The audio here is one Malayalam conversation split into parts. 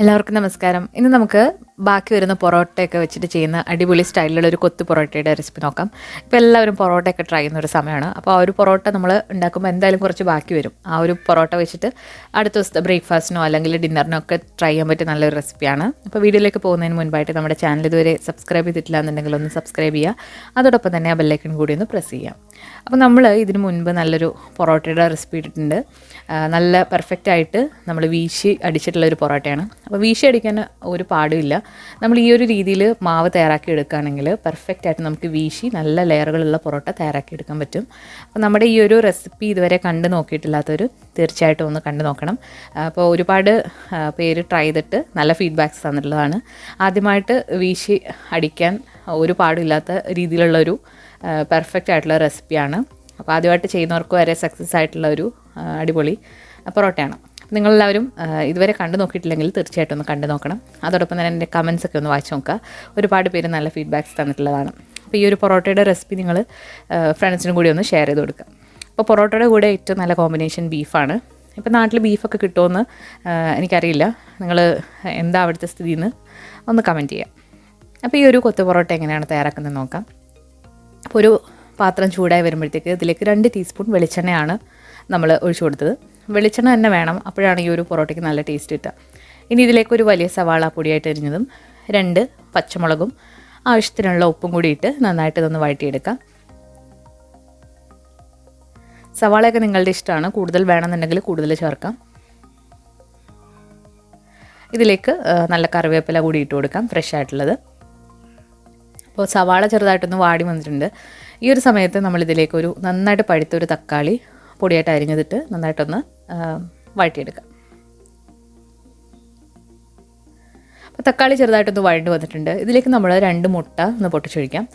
എല്ലാവർക്കും നമസ്കാരം. ഇന്ന് നമുക്ക് ബാക്കി വരുന്ന പൊറോട്ടയൊക്കെ വെച്ചിട്ട് ചെയ്യുന്ന അടിപൊളി സ്റ്റൈലിലുള്ള ഒരു കൊത്തു പൊറോട്ടയുടെ റെസിപ്പി നോക്കാം. ഇപ്പോൾ എല്ലാവരും പൊറോട്ടയൊക്കെ ട്രൈ ചെയ്യുന്ന ഒരു സമയമാണ്. അപ്പോൾ ആ ഒരു പൊറോട്ട നമ്മൾ ഉണ്ടാക്കുമ്പോൾ എന്തായാലും കുറച്ച് ബാക്കി വരും. ആ ഒരു പൊറോട്ട വെച്ചിട്ട് അടുത്ത ദിവസത്തെ ബ്രേക്ക്ഫാസ്റ്റിനോ അല്ലെങ്കിൽ ഡിന്നറിനോ ഒക്കെ ട്രൈ ചെയ്യാൻ പറ്റിയ നല്ലൊരു റെസിപ്പിയാണ്. അപ്പോൾ വീഡിയോയിലേക്ക് പോകുന്നതിന് മുൻപായിട്ട് നമ്മുടെ ചാനൽ ഇതുവരെ സബ്സ്ക്രൈബ് ചെയ്തിട്ടില്ല എന്നുണ്ടെങ്കിൽ ഒന്ന് സബ്സ്ക്രൈബ് ചെയ്യുക. അതോടൊപ്പം തന്നെ ആ ബെല്ലൈക്കൺ കൂടി ഒന്ന് പ്രസ് ചെയ്യാം. അപ്പോൾ നമ്മൾ ഇതിന് മുൻപ് നല്ലൊരു പൊറോട്ടയുടെ റെസിപ്പി ഇട്ടിട്ടുണ്ട്. നല്ല പെർഫെക്റ്റ് ആയിട്ട് നമ്മൾ വീശി അടിച്ചിട്ടുള്ള ഒരു പൊറോട്ടയാണ്. അപ്പോൾ വീശി അടിക്കാൻ ഒരു പാടുമില്ല. നമ്മൾ ഈ ഒരു രീതിയിൽ മാവ് തയ്യാറാക്കി എടുക്കുകയാണെങ്കിൽ പെർഫെക്റ്റ് ആയിട്ട് നമുക്ക് വീശി നല്ല ലെയറുകളുള്ള പൊറോട്ട തയ്യാറാക്കി എടുക്കാൻ പറ്റും. അപ്പോൾ നമ്മുടെ ഈ ഒരു റെസിപ്പി ഇതുവരെ കണ്ടു നോക്കിയിട്ടില്ലാത്തവർ തീർച്ചയായിട്ടും ഒന്ന് കണ്ടു നോക്കണം. അപ്പോൾ ഒരുപാട് പേര് ട്രൈ ചെയ്തിട്ട് നല്ല ഫീഡ്ബാക്ക്സ് തന്നിട്ടുള്ളതാണ്. ആദ്യമായിട്ട് വീശി അടിക്കാൻ ഒരു പാടില്ലാത്ത രീതിയിലുള്ളൊരു പെർഫെക്റ്റ് ആയിട്ടുള്ള റെസിപ്പിയാണ്. അപ്പോൾ ആദ്യമായിട്ട് ചെയ്യുന്നവർക്ക് വരെ സക്സസ് ആയിട്ടുള്ള ഒരു അടിപൊളി പൊറോട്ടയാണ്. നിങ്ങളെല്ലാവരും ഇതുവരെ കണ്ടു നോക്കിയിട്ടില്ലെങ്കിൽ തീർച്ചയായിട്ടും ഒന്ന് കണ്ടു നോക്കണം. അതോടൊപ്പം തന്നെ എൻ്റെ കമൻസൊക്കെ ഒന്ന് വായിച്ച് നോക്കുക. ഒരുപാട് പേര് നല്ല ഫീഡ്ബാക്ക്സ് തന്നിട്ടുള്ളതാണ്. അപ്പോൾ ഈ ഒരു പൊറോട്ടയുടെ റെസിപ്പി നിങ്ങൾ ഫ്രണ്ട്സിനും കൂടി ഒന്ന് ഷെയർ ചെയ്ത് കൊടുക്കുക. അപ്പോൾ പൊറോട്ടയുടെ കൂടെ ഏറ്റവും നല്ല കോമ്പിനേഷൻ ബീഫാണ്. ഇപ്പോൾ നാട്ടിൽ ബീഫൊക്കെ കിട്ടുമെന്ന് എനിക്കറിയില്ല. നിങ്ങൾ എന്താ അവിടുത്തെ സ്ഥിതിയെന്ന് ഒന്ന് കമൻറ്റ് ചെയ്യാം. അപ്പോൾ ഈ ഒരു കൊത്തു പൊറോട്ട എങ്ങനെയാണ് തയ്യാറാക്കുന്നത് നോക്കാം. അപ്പോൾ ഒരു പാത്രം ചൂടായി വരുമ്പോഴത്തേക്ക് ഇതിലേക്ക് 2 ടീസ്പൂൺ വെളിച്ചെണ്ണയാണ് നമ്മൾ ഒഴിച്ചു കൊടുത്തത്. വെളിച്ചെണ്ണ തന്നെ വേണം, അപ്പോഴാണ് ഈ ഒരു പൊറോട്ടയ്ക്ക് നല്ല ടേസ്റ്റ് കിട്ടുക. ഇനി ഇതിലേക്കൊരു വലിയ സവാള പൊടിയായിട്ട് എരിഞ്ഞതും 2 പച്ചമുളകും ആവശ്യത്തിനുള്ള ഉപ്പും കൂടി ഇട്ട് നന്നായിട്ട് ഇതൊന്ന് വഴറ്റിയെടുക്കാം. സവാളയൊക്കെ നിങ്ങളുടെ ഇഷ്ടമാണ്, കൂടുതൽ വേണമെന്നുണ്ടെങ്കിൽ കൂടുതൽ ചേർക്കാം. ഇതിലേക്ക് നല്ല കറിവേപ്പില കൂടി ഇട്ട് കൊടുക്കാം, ഫ്രഷ് ആയിട്ടുള്ളത്. അപ്പോൾ സവാള ചെറുതായിട്ടൊന്ന് വാടി വന്നിട്ടുണ്ട്. ഈ ഒരു സമയത്ത് നമ്മളിതിലേക്ക് ഒരു നന്നായിട്ട് പഴുത്തൊരു തക്കാളി പൊടിയായിട്ട് അരിഞ്ഞതിട്ട് നന്നായിട്ടൊന്ന് വഴറ്റിയെടുക്കാം. അപ്പോൾ തക്കാളി ചെറുതായിട്ടൊന്ന് വഴണ്ട് വന്നിട്ടുണ്ട്. ഇതിലേക്ക് നമ്മൾ 2 മുട്ട ഒന്ന് പൊട്ടിച്ചൊഴിക്കാം.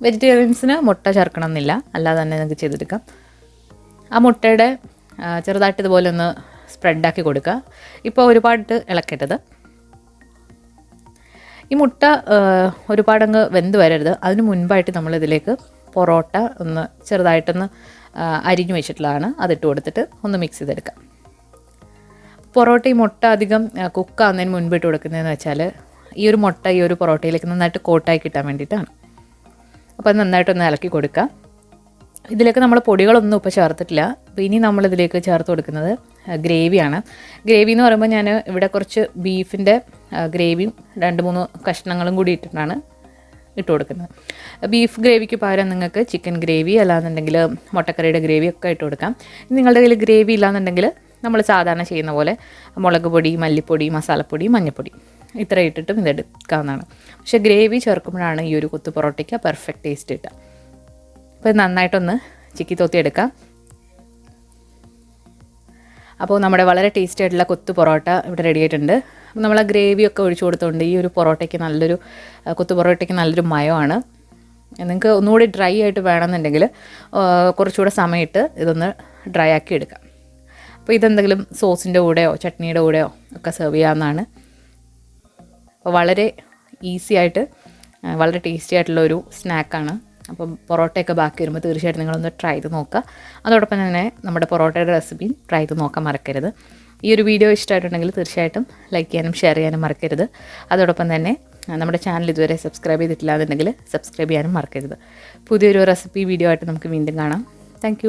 വെജിറ്റേറിയൻസിന് മുട്ട ചേർക്കണം എന്നില്ല, അല്ലാതെ തന്നെ നമുക്ക് ചെയ്തെടുക്കാം. ആ മുട്ടയുടെ ചെറുതായിട്ട് ഇതുപോലെ ഒന്ന് സ്പ്രെഡാക്കി കൊടുക്കുക. ഇപ്പോൾ ഒരുപാട് ഇളക്കരുത്. ഈ മുട്ട ഒരുപാടങ്ങ് വെന്ത് വരരുത്. അതിന് മുൻപായിട്ട് നമ്മളിതിലേക്ക് പൊറോട്ട ഒന്ന് ചെറുതായിട്ടൊന്ന് അരിഞ്ഞു വെച്ചിട്ടുള്ളതാണ്, അതിട്ട് കൊടുത്തിട്ട് ഒന്ന് മിക്സ് ചെയ്തെടുക്കാം. പൊറോട്ട ഈ മുട്ട അധികം കുക്കാവുന്നതിന് മുൻപ് ഇട്ട് കൊടുക്കുന്നതെന്ന് വെച്ചാൽ ഈ ഒരു മുട്ട ഈ ഒരു പൊറോട്ടയിലേക്ക് നന്നായിട്ട് കോട്ടായി കിട്ടാൻ വേണ്ടിയിട്ടാണ്. അപ്പോൾ അത് നന്നായിട്ടൊന്ന് ഇളക്കി കൊടുക്കുക. ഇതിലേക്ക് നമ്മൾ പൊടികളൊന്നും ഇപ്പോൾ ചേർത്തിട്ടില്ല. അപ്പോൾ ഇനി നമ്മളിതിലേക്ക് ചേർത്ത് കൊടുക്കുന്നത് ഗ്രേവിയാണ്. ഗ്രേവി എന്ന് പറയുമ്പോൾ ഞാൻ ഇവിടെ കുറച്ച് ബീഫിൻ്റെ ഗ്രേവിയും 2-3 കഷ്ണങ്ങളും കൂടി ഇട്ടിട്ടാണ് ഇട്ട് കൊടുക്കുന്നത്. ബീഫ് ഗ്രേവിക്ക് പകരം നിങ്ങൾക്ക് ചിക്കൻ ഗ്രേവി അല്ലാന്നുണ്ടെങ്കിൽ മുട്ടക്കറിയുടെ ഗ്രേവി ഒക്കെ ഇട്ട് കൊടുക്കാം. നിങ്ങളുടെ കയ്യിൽ ഗ്രേവി ഇല്ലാന്നുണ്ടെങ്കിൽ നമ്മൾ സാധാരണ ചെയ്യുന്ന പോലെ മുളക് പൊടി, മല്ലിപ്പൊടി, മസാലപ്പൊടി, മഞ്ഞൾപ്പൊടി ഇത്ര ഇട്ടിട്ടും ഇതെടുക്കാവുന്നതാണ്. പക്ഷേ ഗ്രേവി ചേർക്കുമ്പോഴാണ് ഈ ഒരു കൊത്തു പൊറോട്ടയ്ക്ക് പെർഫെക്റ്റ് ടേസ്റ്റ് കിട്ടുക. അപ്പോൾ നന്നായിട്ടൊന്ന് ചിക്കി തോത്തി എടുക്കാം. അപ്പോൾ നമ്മുടെ വളരെ ടേസ്റ്റി ആയിട്ടുള്ള കൊത്തു പൊറോട്ട ഇവിടെ റെഡി ആയിട്ടുണ്ട്. അപ്പോൾ നമ്മൾ ആ ഗ്രേവിയൊക്കെ ഒഴിച്ചു കൊടുത്തുകൊണ്ട് ഈ ഒരു പൊറോട്ടയ്ക്ക് കൊത്തു പൊറോട്ടയ്ക്ക് നല്ലൊരു മയമാണ്. നിങ്ങൾക്ക് ഒന്നുകൂടി ഡ്രൈ ആയിട്ട് വേണമെന്നുണ്ടെങ്കിൽ കുറച്ചുകൂടെ സമയത്ത് ഇതൊന്ന് ഡ്രൈ ആക്കി എടുക്കാം. അപ്പോൾ ഇതെന്തെങ്കിലും സോസിൻ്റെ കൂടെയോ ചട്നിയുടെ കൂടെയോ ഒക്കെ സെർവ് ചെയ്യാവുന്നതാണ്. അപ്പോൾ വളരെ ഈസി ആയിട്ട് വളരെ ടേസ്റ്റി ആയിട്ടുള്ളൊരു സ്നാക്കാണ്. അപ്പം പൊറോട്ടയൊക്കെ ബാക്കി വരുമ്പോൾ തീർച്ചയായിട്ടും നിങ്ങളൊന്ന് ട്രൈ ചെയ്ത് നോക്കുക. അതോടൊപ്പം തന്നെ നമ്മുടെ പൊറോട്ടയുടെ റെസിപ്പിയും ട്രൈ ചെയ്ത് നോക്കാൻ മറക്കരുത്. ഈ ഒരു വീഡിയോ ഇഷ്ടമായിട്ടുണ്ടെങ്കിൽ തീർച്ചയായിട്ടും ലൈക്ക് ചെയ്യാനും ഷെയർ ചെയ്യാനും മറക്കരുത്. അതോടൊപ്പം തന്നെ നമ്മുടെ ചാനൽ ഇതുവരെ സബ്സ്ക്രൈബ് ചെയ്തിട്ടില്ല എന്നുണ്ടെങ്കിൽ സബ്സ്ക്രൈബ് ചെയ്യാനും മറക്കരുത്. പുതിയൊരു റെസിപ്പി വീഡിയോ ആയിട്ട് നമുക്ക് വീണ്ടും കാണാം. താങ്ക്